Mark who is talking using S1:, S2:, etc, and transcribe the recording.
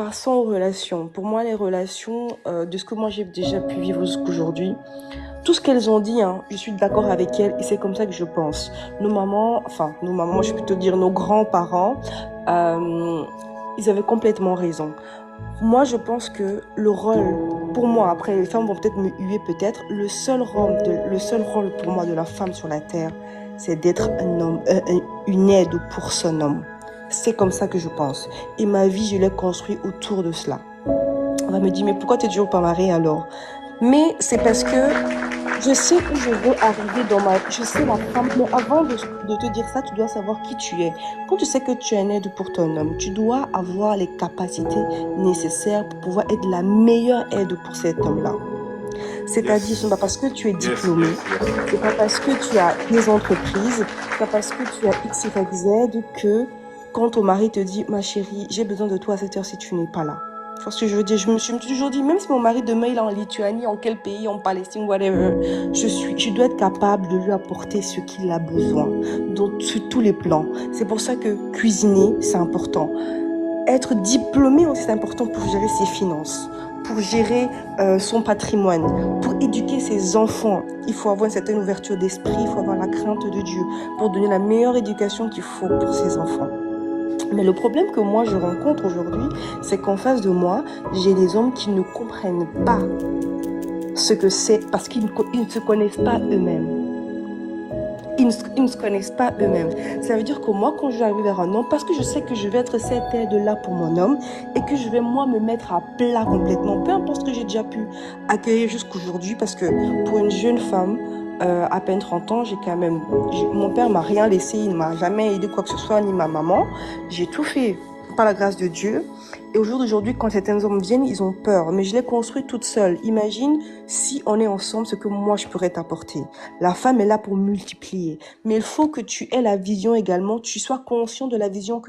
S1: Passons aux relations. Pour moi, les relations, de ce que moi j'ai déjà pu vivre jusqu'aujourd'hui, tout ce qu'elles ont dit, hein, je suis d'accord avec elles et c'est comme ça que je pense. Nos mamans, je peux te dire nos grands-parents, euh, ils avaient complètement raison. Moi, je pense que le rôle, pour moi, après les femmes vont peut-être me huer peut-être, le seul rôle pour moi de la femme sur la terre, c'est d'être un homme, une aide pour son homme. C'est comme ça que je pense. Et ma vie, je l'ai construit autour de cela. On va me dire, mais pourquoi tu n'es toujours pas mariée alors? Mais c'est parce que je sais où je veux arriver dans ma... Je sais la femme, mais avant de te dire ça, tu dois savoir qui tu es. Quand tu sais que tu es une aide pour ton homme, tu dois avoir les capacités nécessaires pour pouvoir être la meilleure aide pour cet homme-là. C'est-à-dire, ce n'est pas parce que tu es diplômé, c'est pas parce que tu as des entreprises, c'est pas parce que tu as X, Y, Z que quand ton mari te dit, ma chérie, j'ai besoin de toi à cette heure si tu n'es pas là. Tu vois ce que je veux dire? Je me suis toujours dit, même si mon mari demain il est en Lituanie, en quel pays, en Palestine, whatever, je dois être capable de lui apporter ce qu'il a besoin, sur tous les plans. C'est pour ça que cuisiner, c'est important. Être diplômé aussi, c'est important pour gérer ses finances, pour gérer son patrimoine, pour éduquer ses enfants. Il faut avoir une certaine ouverture d'esprit, il faut avoir la crainte de Dieu pour donner la meilleure éducation qu'il faut pour ses enfants. Mais le problème que moi je rencontre aujourd'hui, c'est qu'en face de moi, j'ai des hommes qui ne comprennent pas ce que c'est parce qu'ils ne se connaissent pas eux-mêmes. Ils ne se connaissent pas eux-mêmes. Ça veut dire que moi, quand je vais arriver vers un homme, parce que je sais que je vais être cette aide-là pour mon homme et que je vais, moi, me mettre à plat complètement, peu importe ce que j'ai déjà pu accueillir jusqu'aujourd'hui, parce que pour une jeune femme, à peine 30 ans, mon père m'a rien laissé, il ne m'a jamais aidé quoi que ce soit, ni ma maman. J'ai tout fait par la grâce de Dieu. Et au jour d'aujourd'hui, quand certains hommes viennent, ils ont peur. Mais je l'ai construit toute seule. Imagine si on est ensemble, ce que moi je pourrais t'apporter. La femme est là pour multiplier. Mais il faut que tu aies la vision également, tu sois conscient de la vision que